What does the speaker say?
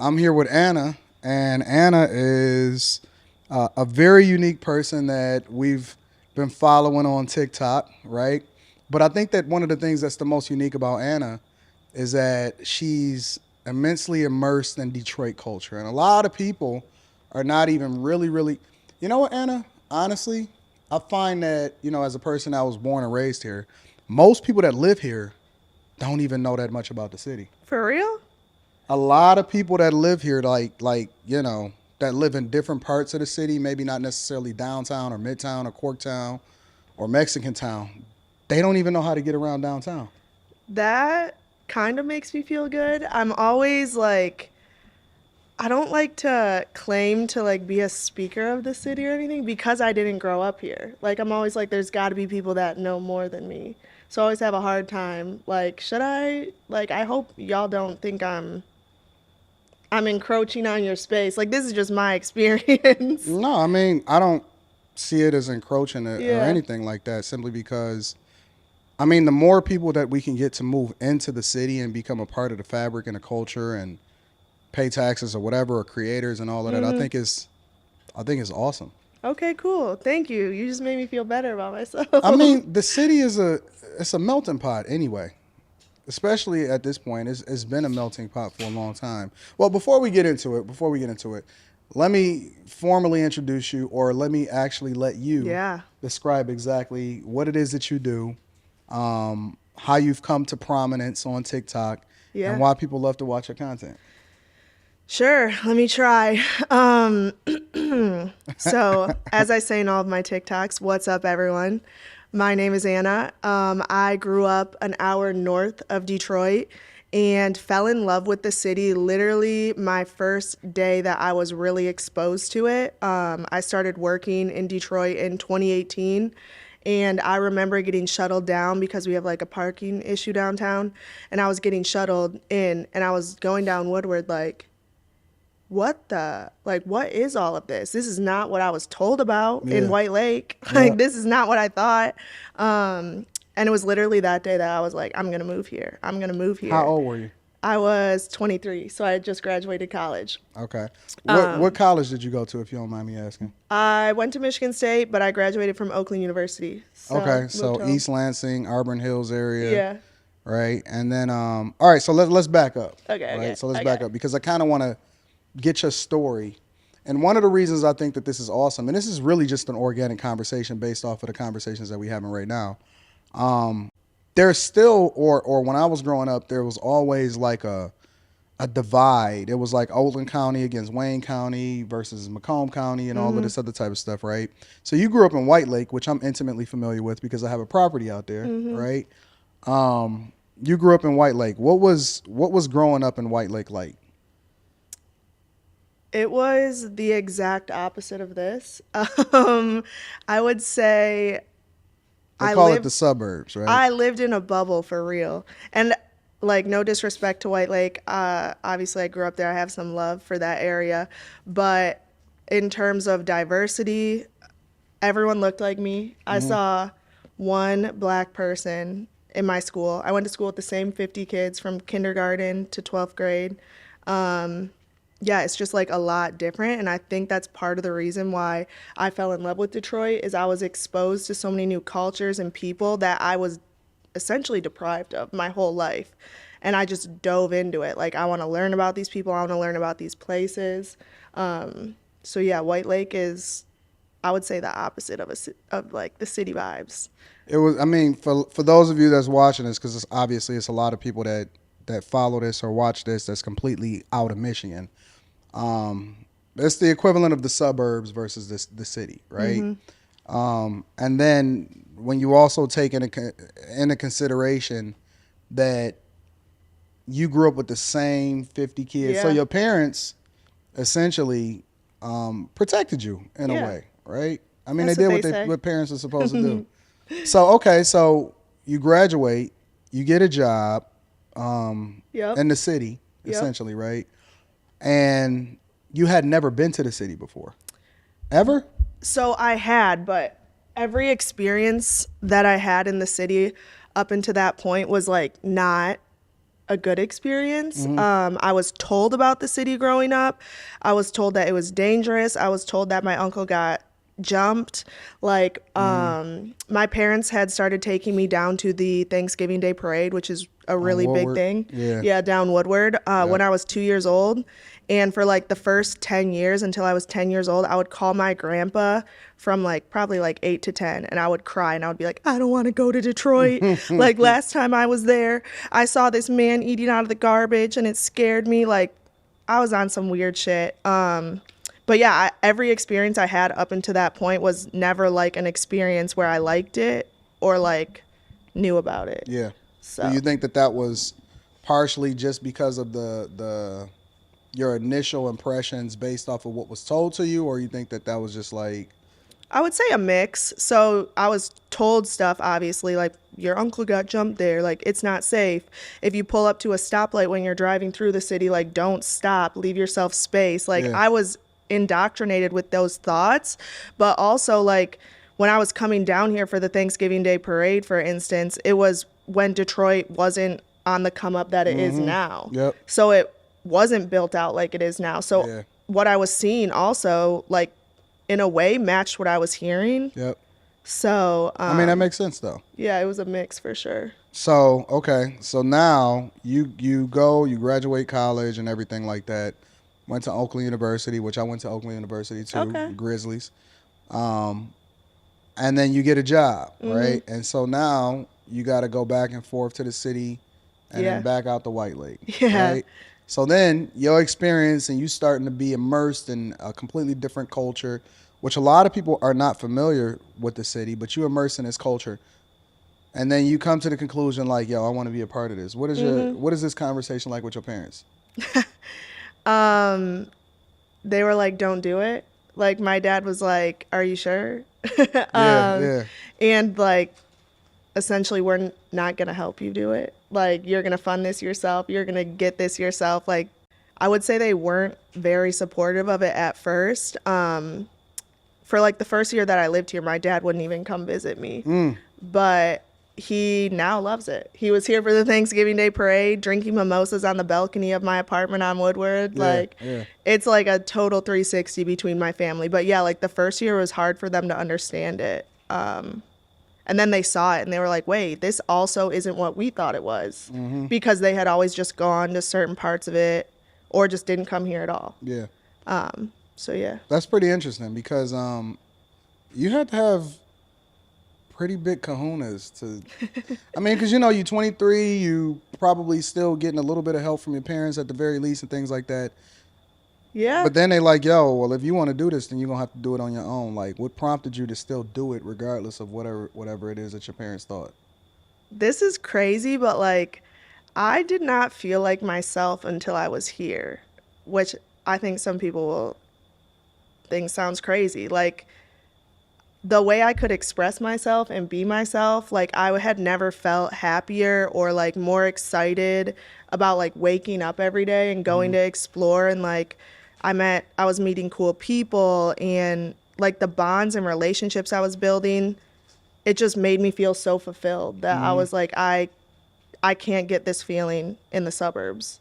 I'm here with Anna, and Anna is a very unique person that we've been following on TikTok, right? But I think that one of the things that's the most unique about Anna is that she's immensely immersed in Detroit culture. And a lot of people are not even really, you know what, Anna? Honestly, I find that, as a person that was born and raised here, most people that live here don't even know that much about the city. For real? A lot of people that live here, that live in different parts of the city, maybe not necessarily downtown or midtown or Corktown or Mexican town, they don't even know how to get around downtown. That kind of makes me feel good. I'm always like, I don't like to claim to like be a speaker of the city or anything because I didn't grow up here. Like, I'm always like, there's got to be people that know more than me. So I always have a hard time. Like, should I? Like, I hope y'all don't think I'm encroaching on your space. Like, this is just my experience. No, I mean, I don't see it as encroaching or Yeah. anything like that, simply because, I mean, the more people that we can get to move into the city and become a part of the fabric and the culture and pay taxes or whatever, or creators and all of that, I think is awesome. Okay, cool. Thank you. You just made me feel better about I myself. mean, the city is a melting pot anyway. Especially at this point, it's been a melting pot for a long time. Well, before we get into it, let me formally introduce you, or let me actually let you Yeah. describe exactly what it is that you do, how you've come to prominence on TikTok, and Yeah. why people love to watch your content. Sure, let me try. Um, so, as I say in all of my TikToks, what's up, everyone? My name is Anna. I grew up an hour north of Detroit and fell in love with the city literally my first day that I was really exposed to it. I started working in Detroit in 2018. And I remember getting shuttled down because we have like a parking issue downtown. And I was getting shuttled in and I was going down Woodward like, what is all of this? This is not what I was told about in Yeah, White Lake. yeah. Like, this is not what I thought. And it was literally that day that I was like, I'm gonna move here. I'm gonna move How here. old were you? I was 23, so I had just graduated college. Okay. What college did you go to, if you don't mind me asking? I went to Michigan State, but I graduated from Oakland University, so Okay, moved so home. East Lansing, Auburn Hills area, Yeah. right? And then, all right, so let's back up, Okay. right? Okay. So let's back Okay. up because I kind of want to get your story. And one of the reasons I think that this is awesome, and this is really just an organic conversation based off of the conversations that we're having right now. There's still, or when I was growing up, there was always like a divide. It was like Oakland County against Wayne County versus Macomb County and all of Mhm. this other type of stuff, right? So you grew up in White Lake, which I'm intimately familiar with because I have a property out there, Mhm. right? You grew up in White Lake. What was growing up in White Lake like? It was the exact opposite of this. Um, I would say They I call it lived the suburbs, right? I lived in a bubble for real. And like no disrespect to White Lake, obviously I grew up there. I have some love for that area, but in terms of diversity, everyone looked like me. I Hmm. saw one black person in my school. I went to school with the same 50 kids from kindergarten to 12th grade. Yeah, it's just like a lot different, and I think that's part of the reason why I fell in love with Detroit is I was exposed to so many new cultures and people that I was essentially deprived of my whole life. And I just dove into it. Like, I want to learn about these people, I want to learn about these places. So yeah, White Lake is, I would say, the opposite of of like the city vibes. It was. I mean, for those of you that's watching this, because obviously it's a lot of people that follow this or watch this that's completely out of Michigan. It's the equivalent of the suburbs versus the city, right? Mm-hmm. And then when you also take into consideration that you grew up with the same 50 kids, so Yeah. your parents essentially protected you in a Yeah. way, right? I mean, they That's what did they say. what parents are supposed to do. So okay, so you graduate, you get a job Yep. in the city, Yep. essentially, right? And you had never been to the city before, ever? So I had, but every experience that I had in the city up until that point was like not a good experience. I was told about the city growing up. I was told that it was dangerous. I was told that my uncle got jumped. Like, my parents had started taking me down to the Thanksgiving Day parade, which is a On really big Woodward. thing. Yeah. Yeah, down Woodward, when Yep. I was 2 years old. And for like the first 10 years until I was 10 years old, I would call my grandpa from like probably like 8 to 10, and I would cry and I would be like, I don't want to go to Detroit. Like last time I was there, I saw this man eating out of the garbage and it scared me. Like I was on some weird shit. But yeah, every experience I had up until that point was never like an experience where I liked it or like knew about it. Yeah. Do So you think that that was partially just because of the your initial impressions based off of what was told to you, or you think that that was just like, I would say a mix. So I was told stuff, obviously, like your uncle got jumped there, like it's not safe. If you pull up to a stoplight when you're driving through the city, like don't stop, leave yourself space. Like yeah, I was indoctrinated with those thoughts, but also like when I was coming down here for the Thanksgiving Day parade, for instance, it was when Detroit wasn't on the come up that it is now. yep, So it wasn't built out like it is now. So yeah, what I was seeing also, like in a way, matched what I was hearing. yep. So, I mean, that makes sense though. yeah, it was a mix for sure. So okay, so now you graduate college and everything like that. Went to Oakland University, which I went to Oakland University too, Okay. Grizzlies. Um, and then you get a job, right? And so now you got to go back and forth to the city, and Yeah. then back out the White Lake, Yeah. right? So then your experience and you starting to be immersed in a completely different culture, which a lot of people are not familiar with the city, but you immerse in this culture. And then you come to the conclusion like, yo, I want to be a part of this. What is this conversation like with your parents? They were like, don't do it. Like, my dad was like, are you sure? Yeah, yeah. And like, essentially, we're not going to help you do it. Like, you're going to fund this yourself. You're going to get this yourself. Like, I would say they weren't very supportive of it at first. For like the first year that I lived here, my dad wouldn't even come visit me. But he now loves it. He was here for the Thanksgiving Day parade, drinking mimosas on the balcony of my apartment on Woodward. Yeah, Like, yeah. it's like a total 360 between my family. But yeah, like the first year was hard for them to understand it. And then they saw it and they were like, wait, this also isn't what we thought it was. Because they had always just gone to certain parts of it or just didn't come here at all. Yeah. So yeah. That's pretty interesting because you had to have pretty big kahunas to. I mean, because you know, you're 23, you probably still getting a little bit of help from your parents at the very least and things like that. Yeah. But then they like, yo, well, if you want to do this, then you're gonna have to do it on your own. Like, what prompted you to still do it, regardless of whatever it is that your parents thought? This is crazy, but like I did not feel like myself until I was here, which I think some people will think sounds crazy. Like the way I could express myself and be myself, like I had never felt happier or like more excited about like waking up every day and going to explore. And like I was meeting cool people, and like the bonds and relationships I was building, it just made me feel so fulfilled that I was like, I can't get this feeling in the suburbs.